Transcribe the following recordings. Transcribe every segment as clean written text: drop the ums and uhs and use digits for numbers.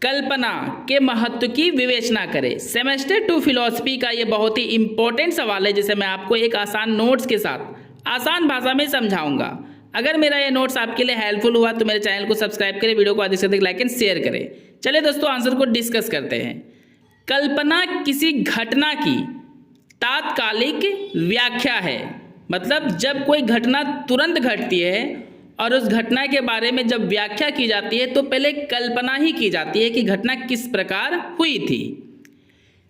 कल्पना के महत्व की विवेचना करें। सेमेस्टर 2 फिलॉसफी का ये बहुत ही इंपॉर्टेंट सवाल है जिसे मैं आपको एक आसान नोट्स के साथ आसान भाषा में समझाऊंगा। अगर मेरा ये नोट्स आपके लिए हेल्पफुल हुआ तो मेरे चैनल को सब्सक्राइब करें, वीडियो को अधिक से अधिक लाइक एंड शेयर करें। चलिए दोस्तों आंसर को डिस्कस करते हैं। कल्पना किसी घटना की तात्कालिक व्याख्या है, मतलब जब कोई घटना तुरंत घटती है और उस घटना के बारे में जब व्याख्या की जाती है तो पहले कल्पना ही की जाती है कि घटना किस प्रकार हुई थी,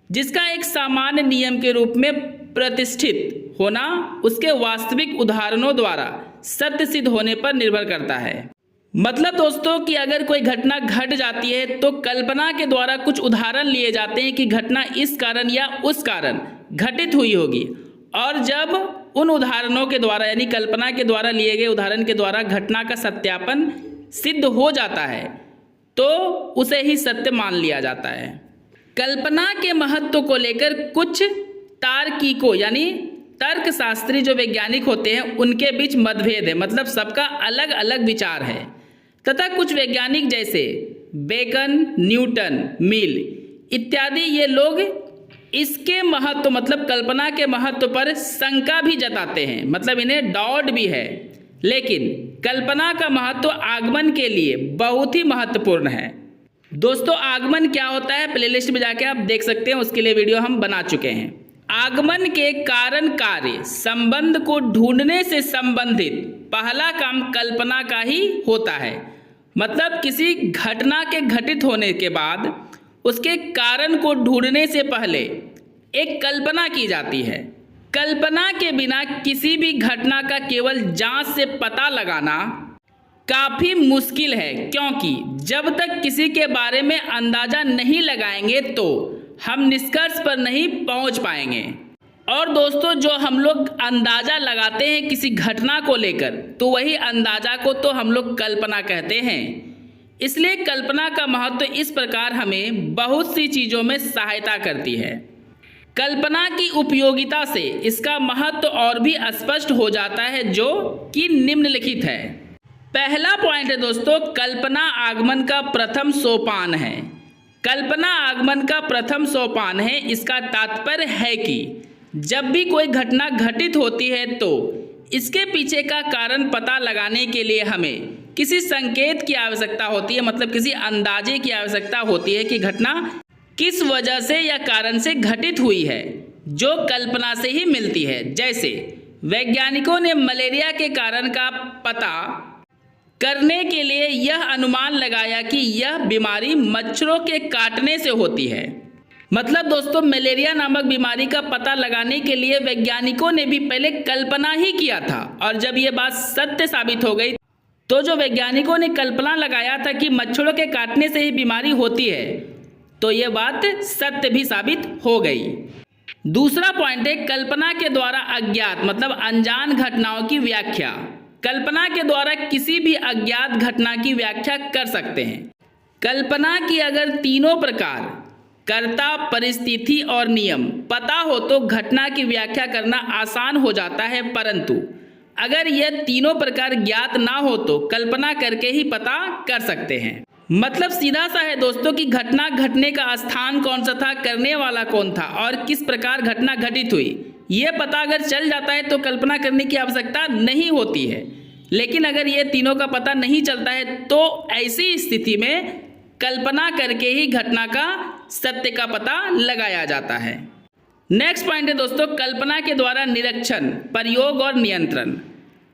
जिसका एक सामान्य नियम के रूप में प्रतिष्ठित होना उसके वास्तविक उदाहरणों द्वारा सत्य सिद्ध होने पर निर्भर करता है। मतलब दोस्तों कि अगर कोई घटना घट जाती है तो कल्पना के द्वारा कुछ उदाहरण लिए जाते हैं कि घटना इस कारण या उस कारण घटित हुई होगी, और जब उन उदाहरणों के द्वारा यानी कल्पना के द्वारा लिए गए उदाहरण के द्वारा घटना का सत्यापन सिद्ध हो जाता है तो उसे ही सत्य मान लिया जाता है। कल्पना के महत्व को लेकर कुछ तार्किकों यानी तर्कशास्त्री जो वैज्ञानिक होते हैं उनके बीच मतभेद है, मतलब सबका अलग अलग विचार है, तथा कुछ वैज्ञानिक जैसे बेकन, न्यूटन, मिल इत्यादि ये लोग इसके महत्व मतलब कल्पना के महत्व पर शंका भी जताते हैं, मतलब इन्हें डाउट भी है। लेकिन कल्पना का महत्व आगमन के लिए बहुत ही महत्वपूर्ण है। दोस्तों आगमन क्या होता है प्लेलिस्ट में जाके आप देख सकते हैं, उसके लिए वीडियो हम बना चुके हैं। आगमन के कारण कार्य संबंध को ढूंढने से संबंधित पहला काम कल्पना का ही होता है, मतलब किसी घटना के घटित होने के बाद उसके कारण को ढूंढने से पहले एक कल्पना की जाती है। कल्पना के बिना किसी भी घटना का केवल जांच से पता लगाना काफ़ी मुश्किल है, क्योंकि जब तक किसी के बारे में अंदाज़ा नहीं लगाएंगे तो हम निष्कर्ष पर नहीं पहुंच पाएंगे। और दोस्तों जो हम लोग अंदाज़ा लगाते हैं किसी घटना को लेकर तो वही अंदाज़ा को तो हम लोग कल्पना कहते हैं। इसलिए कल्पना का महत्व इस प्रकार हमें बहुत सी चीज़ों में सहायता करती है। कल्पना की उपयोगिता से इसका महत्व और भी स्पष्ट हो जाता है, जो कि निम्नलिखित है। पहला पॉइंट है दोस्तों, कल्पना आगमन का प्रथम सोपान है। कल्पना आगमन का प्रथम सोपान है। इसका तात्पर्य है कि जब भी कोई घटना घटित होती है तो इसके पीछे का कारण पता लगाने के लिए हमें किसी संकेत की आवश्यकता होती है, मतलब किसी अंदाजे की आवश्यकता होती है कि घटना किस वजह से या कारण से घटित हुई है, जो कल्पना से ही मिलती है। जैसे वैज्ञानिकों ने मलेरिया के कारण का पता करने के लिए यह अनुमान लगाया कि यह बीमारी मच्छरों के काटने से होती है। मतलब दोस्तों मलेरिया नामक बीमारी का पता लगाने के लिए वैज्ञानिकों ने भी पहले कल्पना ही किया था, और जब यह बात सत्य साबित हो गई तो जो वैज्ञानिकों ने कल्पना लगाया था कि मच्छरों के काटने से ही बीमारी होती है तो यह बात सत्य भी साबित हो गई। दूसरा पॉइंट है कल्पना के द्वारा अज्ञात मतलब अनजान घटनाओं की व्याख्या। कल्पना के द्वारा किसी भी अज्ञात घटना की व्याख्या कर सकते हैं। कल्पना की अगर तीनों प्रकार कर्ता, परिस्थिति और नियम पता हो तो घटना की व्याख्या करना आसान हो जाता है, परंतु अगर यह तीनों प्रकार ज्ञात ना हो तो कल्पना करके ही पता कर सकते हैं। मतलब सीधा सा है दोस्तों कि घटना घटने का स्थान कौन सा था, करने वाला कौन था और किस प्रकार घटना घटित हुई, ये पता अगर चल जाता है तो कल्पना करने की आवश्यकता नहीं होती है। लेकिन अगर ये तीनों का पता नहीं चलता है तो ऐसी स्थिति में कल्पना करके ही घटना का सत्य का पता लगाया जाता है। नेक्स्ट पॉइंट है दोस्तों कल्पना के द्वारा निरीक्षण, प्रयोग और नियंत्रण।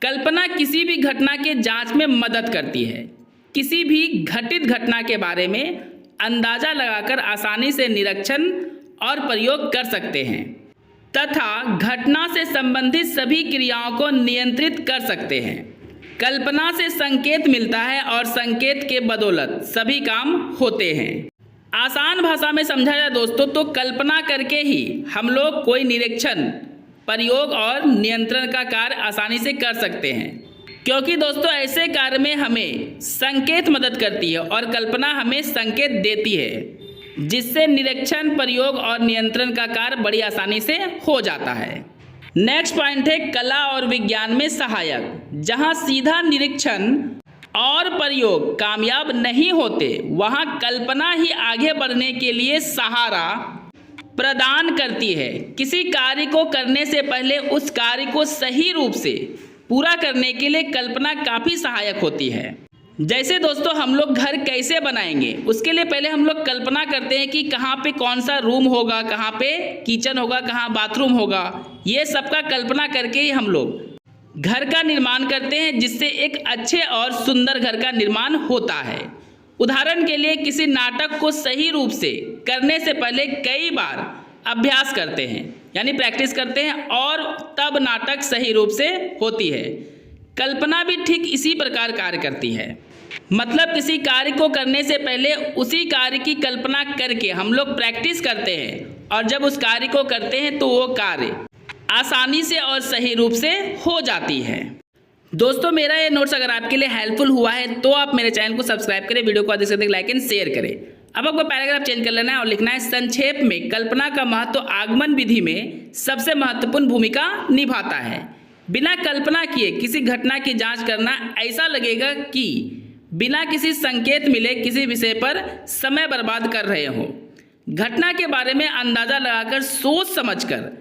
कल्पना किसी भी घटना के जांच में मदद करती है। किसी भी घटित घटना के बारे में अंदाजा लगाकर आसानी से निरीक्षण और प्रयोग कर सकते हैं तथा घटना से संबंधित सभी क्रियाओं को नियंत्रित कर सकते हैं। कल्पना से संकेत मिलता है और संकेत के बदौलत सभी काम होते हैं। आसान भाषा में समझा जाए दोस्तों तो कल्पना करके ही हम लोग कोई निरीक्षण, प्रयोग और नियंत्रण का कार्य आसानी से कर सकते हैं, क्योंकि दोस्तों ऐसे कार्य में हमें संकेत मदद करती है और कल्पना हमें संकेत देती है, जिससे निरीक्षण, प्रयोग और नियंत्रण का कार्य बड़ी आसानी से हो जाता है। नेक्स्ट पॉइंट है कला और विज्ञान में सहायक, जहां सीधा निरीक्षण और प्रयोग कामयाब नहीं होते, वहाँ कल्पना ही आगे बढ़ने के लिए सहारा प्रदान करती है। किसी कार्य को करने से पहले उस कार्य को सही रूप से पूरा करने के लिए कल्पना काफ़ी सहायक होती है। जैसे दोस्तों हम लोग घर कैसे बनाएंगे, उसके लिए पहले हम लोग कल्पना करते हैं कि कहाँ पे कौन सा रूम होगा, कहाँ पे किचन होगा, कहाँ बाथरूम होगा। ये सब का कल्पना करके ही हम लोग घर का निर्माण करते हैं, जिससे एक अच्छे और सुंदर घर का निर्माण होता है। उदाहरण के लिए किसी नाटक को सही रूप से करने से पहले कई बार अभ्यास करते हैं, यानी प्रैक्टिस करते हैं, और तब नाटक सही रूप से होती है। कल्पना भी ठीक इसी प्रकार कार्य करती है। मतलब किसी कार्य को करने से पहले उसी कार्य की कल्पना करके हम लोग प्रैक्टिस करते हैं, और जब उस कार्य को करते हैं तो वो कार्य आसानी से और सही रूप से हो जाती है। दोस्तों मेरा ये नोट्स अगर आपके लिए हेल्पफुल हुआ है तो आप मेरे चैनल को सब्सक्राइब करें, वीडियो को अधिक से अधिक लाइक एंड शेयर करें। अब आपको पैराग्राफ चेंज कर लेना है और लिखना है, संक्षेप में कल्पना का महत्व आगमन विधि में सबसे महत्वपूर्ण भूमिका निभाता है। बिना कल्पना किए किसी घटना की जांच करना ऐसा लगेगा कि बिना किसी संकेत मिले किसी विषय पर समय बर्बाद कर रहे हो। घटना के बारे में अंदाजा लगाकर सोच समझकर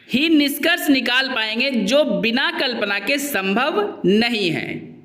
ही निष्कर्ष निकाल पाएंगे, जो बिना कल्पना के संभव नहीं है।